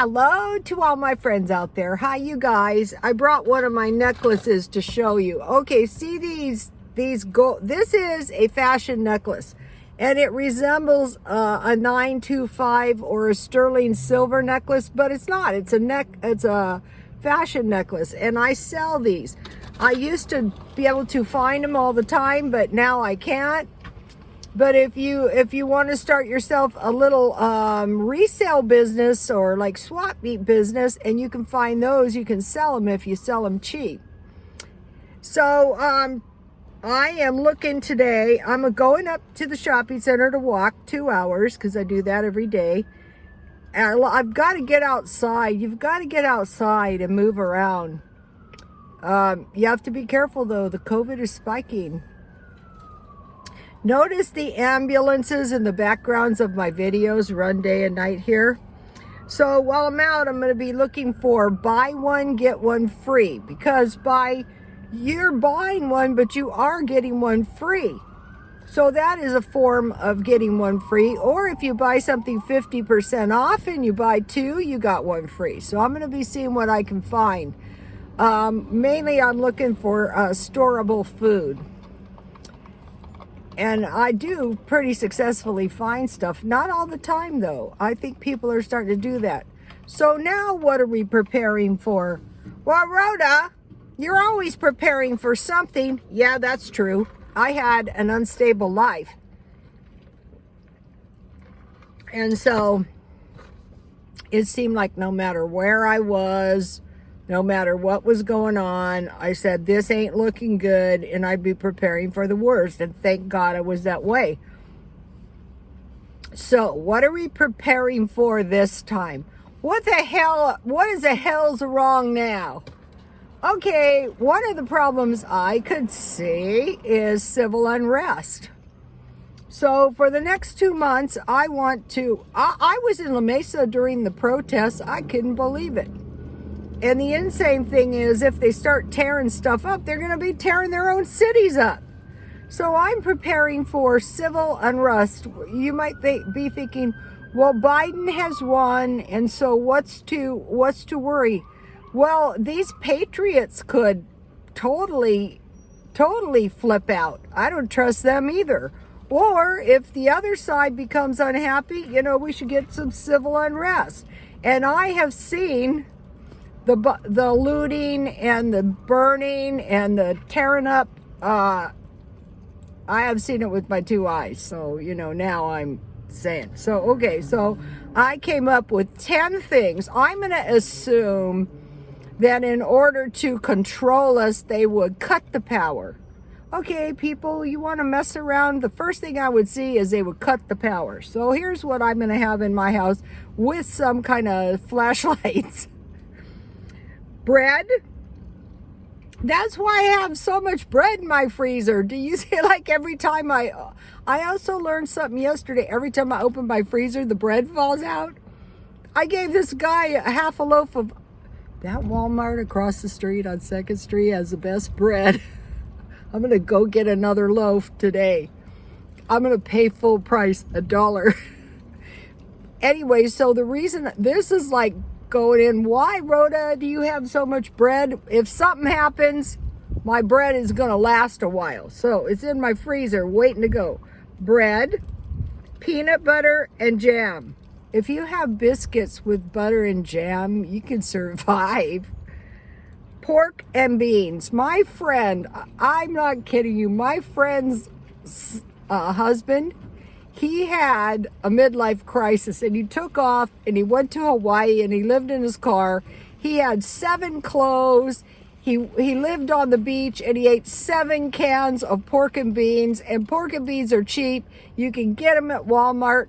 Hello to all my friends out there. Hi, you guys. I brought one of my necklaces to show you. Okay, see these gold. This is a fashion necklace, and it resembles a 925 or a sterling silver necklace, but it's not. It's a fashion necklace, and I sell these. I used to be able to find them all the time, but now I can't. But if you want to start yourself a little resale business or like swap meet business, and you can find those, you can sell them if you sell them cheap. So I am looking today. I'm going up to the shopping center to walk 2 hours because I do that every day. And I've got to get outside. You've got to get outside and move around. You have to be careful though. The COVID is spiking. Notice the ambulances in the backgrounds of my videos run day and night here. So while I'm out, I'm going to be looking for buy one, get one free. Because you're buying one, but you are getting one free. So that is a form of getting one free. Or if you buy something 50% off and you buy two, you got one free. So I'm going to be seeing what I can find. Mainly I'm looking for storable food. And I do pretty successfully find stuff. Not all the time, though. I think people are starting to do that. So now what are we preparing for? Well, Rhoda, you're always preparing for something. Yeah, that's true. I had an unstable life. And so it seemed like no matter where I was, no matter what was going on, I said, this ain't looking good, and I'd be preparing for the worst. And thank God it was that way. So what are we preparing for this time? What is the hell's wrong now? Okay, one of the problems I could see is civil unrest. So for the next 2 months, I was in La Mesa during the protests. I couldn't believe it. And the insane thing is, if they start tearing stuff up, they're going to be tearing their own cities up. So I'm preparing for civil unrest. You might be thinking, well, Biden has won, and so what's to worry? Well, these patriots could totally flip out. I don't trust them either. Or if the other side becomes unhappy, we should get some civil unrest. And I have seen the looting and the burning and the tearing up. I have seen it with my 2 eyes. So, now I'm saying. So, okay. So I came up with 10 things. I'm going to assume that in order to control us, they would cut the power. Okay, people, you want to mess around? The first thing I would see is they would cut the power. So here's what I'm going to have in my house with some kind of flashlights. Bread. That's why I have so much bread in my freezer. Do you see, like every time I also learned something yesterday. Every time I open my freezer, the bread falls out. I gave this guy a half a loaf of that Walmart across the street on 2nd Street has the best bread. I'm going to go get another loaf today. I'm going to pay full price, $1. Anyway, so the reason this is like going in, why, Rhoda, do you have so much bread? If something happens, my bread is going to last a while. So it's in my freezer waiting to go. Bread, peanut butter, and jam. If you have biscuits with butter and jam, you can survive. Pork and beans. My friend, I'm not kidding you, my friend's husband, he had a midlife crisis, and he took off and he went to Hawaii, and he lived in his car. He had 7 clothes. He lived on the beach, and he ate 7 cans of pork and beans. And pork and beans are cheap. You can get them at Walmart.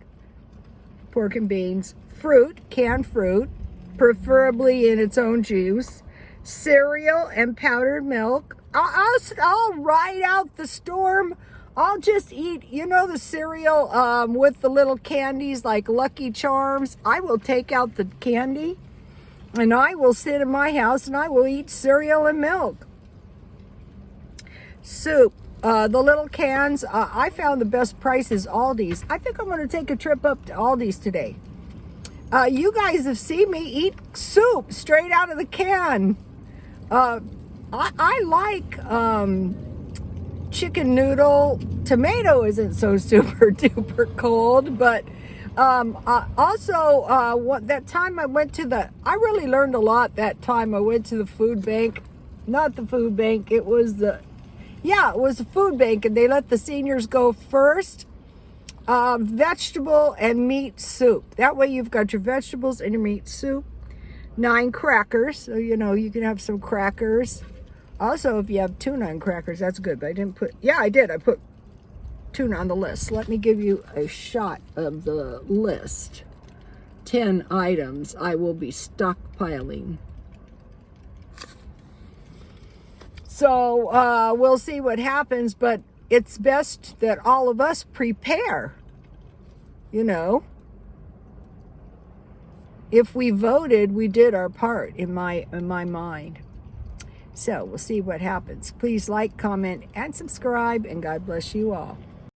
Pork and beans. Fruit, canned fruit, preferably in its own juice. Cereal and powdered milk. I'll ride out the storm. I'll just eat, the cereal with the little candies like Lucky Charms. I will take out the candy, and I will sit in my house, and I will eat cereal and milk. Soup. The little cans. I found the best price is Aldi's. I think I'm going to take a trip up to Aldi's today. You guys have seen me eat soup straight out of the can. I like chicken noodle. Tomato isn't so super duper cold, but also that time I went to I really learned a lot that time I went to the food bank. Not the food bank, it was the food bank, and they let the seniors go first. Vegetable and meat soup. That way you've got your vegetables and your meat soup. 9 crackers, so you can have some crackers. Also, if you have tuna and crackers, that's good, but I didn't put, I did. I put tuna on the list. Let me give you a shot of the list. 10 items I will be stockpiling. So we'll see what happens, but it's best that all of us prepare. If we voted, we did our part in my mind. So we'll see what happens. Please like, comment, and subscribe, and God bless you all.